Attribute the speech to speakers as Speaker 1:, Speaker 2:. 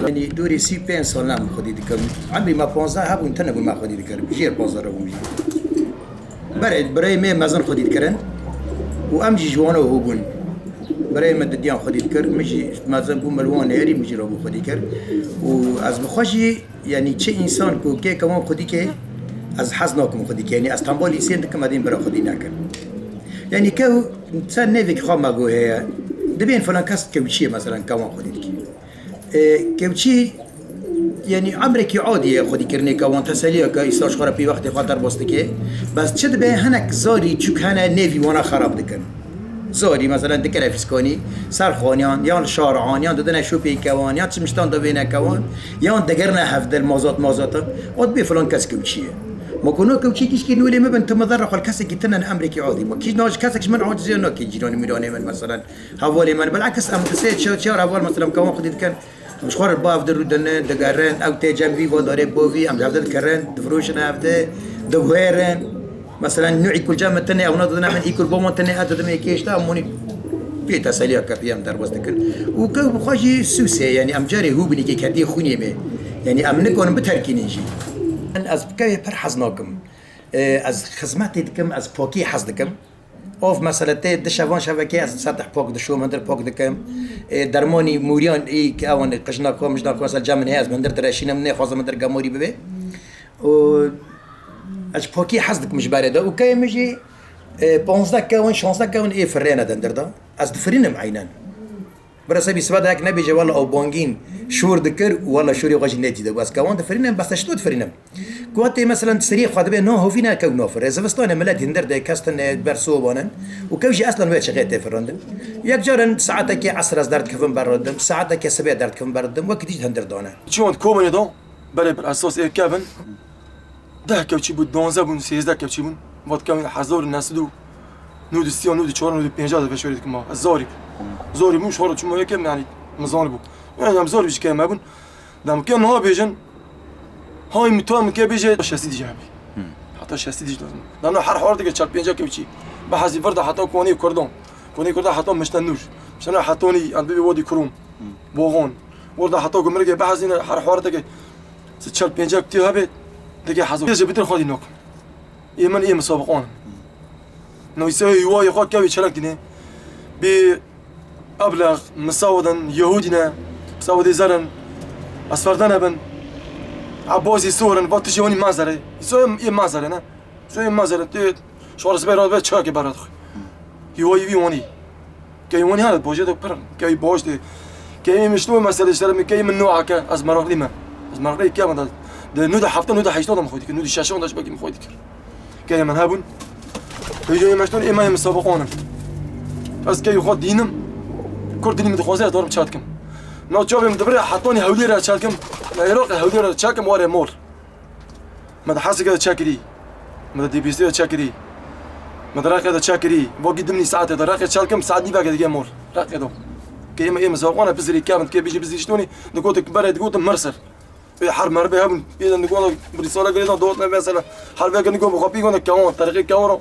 Speaker 1: يعني دوري 35 سال نام خودی دکم. عمری ما 15 هبون تنه بون ما خودی دکرم. جیر 15 رو بودی. برای می مزن خودی دکرن. و امجی جوانه هو بون. برای مددیان خودی دکر. مجی مزن بون ملوان هری مجی رو بون خودی کرد. و از مخاشی یعنی چه انسان کو که کمان خودی که از حزن نکم خودی که یعنی از تنبالی سین دکم ادین برای خودی نکرد. يعني كو إنسان نيفك خامة جوه دبين فلان كاست كوتشي مثلا كوان خدي دكي كوتشي يعني عمرك عادي خدي كرني كوان تسليه كإيصال خراب في وقت خاطر بستكي بس شد به هناك زاري تشوك هنا نيفي وانا خراب دكن زاري مثلا دكنا فيسكوني سرخانيان يان شارعان يان ددنا شوبي كوان يان تمشتان دبينا كوان يان دقرنا هفدل مازات ود بي فلان كاست كوتشي ما كنا كوتشي كيش كي نولي ما بنت مضر خال كاسك كتنا امريكي عادي ما كيش ناش كاسك من عاجز زينا كي جيراني ميداني من مثلا حوالي من بالعكس ام تسيت شهر حوالي مثلا كمان خديت كان مش خور الباف درودن دقرن او تي جنبي وداري بوفي ام جابد كرن دفروشن هفته دوهرن مثلا نوعي كل جامعه تاني او نضنا من يكل بومون تاني اتدم كيش تا موني في تساليا كبيام در بس دكن وكو بخاجي سوسه يعني ام جاري هو بني كي كدي خوني مي يعني ام نكون بتركينجي از بكاي پر حزناكم از خدمتي دكم از پاكي حز دكم اوف مسألة دشوان شبكة از سطح پاك دشو مندر پاك دكم درماني موريان اي كاون قشناكو مجناكو مثلا جامن هي از مندر درشينه من خوازه مندر گاموري ببي و از پاكي حز دكم مش بارده وكاي مجي 15 كاون 16 كاون اي فرينا دندر دا از دفرين معينان برسه بيسباد هيك نبي والله او بونجين شور دكر والله شوري وغاجي نادي ده بس كمان دفرينم بس شتو دفرينم كواتي مثلا سريع خد به نو هو فينا كو نوفر اذا فستانه ملات هندر ده كاستن برسو بانن وكوجي اصلا وين شغيت فرندن ياك جارن ساعتك عصر دارت كفن بردم ساعتك سبع دارت كفن بردم وقت يجي هندر دانا
Speaker 2: شلون كومن دو بلا بالاساس ايه كابن ده كوتشي بود 12 بون 13 كوتشي بون وقت كان حضور الناس دو نود السيون نود 4 نود 5 ده فشوريت كما الزاري زوري مش هورا شو هيك يعني مزاني بو يعني زوري بيش كان ما بون دام كان هو بيجن هاي متوام كي بيجي شاسيدي جابي حتى شاسيدي لازم لانه حر حوار ديك تشال بينجا كيمشي بحزي فرده حتى كوني كردون حتى مش تنوش مش انا حطوني عند بيبي وادي كروم بوغون ورده حتى قمرقه بحزي حر حوار ديك تشال بينجا كتي هبت ديك حزو بيجي بتر خدي نوك يمن ايه مسابقون نو يسوي هو يخو كاوي تشلك دينه ب أبلغ مساودا يهودنا مساودي زرن أسفردنا بن عباسي سورن باتجوني مازرة يسوي إيه مازرة نا يسوي مازرة تيت شوار سبيرات بس شاكي برات خي يوي واني كي واني هذا بوجه ده برن كي بوجه ده كي مشتوى مسألة اشترى كي من نوعه كأزمرق لما أزمرق لي كم ده نودا حفظ نودا حيشتوى مخويتك نودا شاشون داش باقي مخويتك كي من هابون يجوني مشتون إيه ما يمسابقونا بس كي يخوض دينم كردني متخوزه دارم چاتكم نو جواب مدبر حطوني هولي را چاتكم العراق هولي را چاكم واره مول مد حاسه كده چاكري مد دي بي سي چاكري مد راقه چاكري وقت دمني ساعه راقه چالكم ساعه دي باقي دي مول راقه دو كيما ايه مزوقونه بزري كامن كي بيجي بزيشتوني نقولك برد قوت مرسل حرب مربي هم اذا نقول بريسولا قرينا دوتنا مثلا حرب نقول مخبي كون كون طريق كورو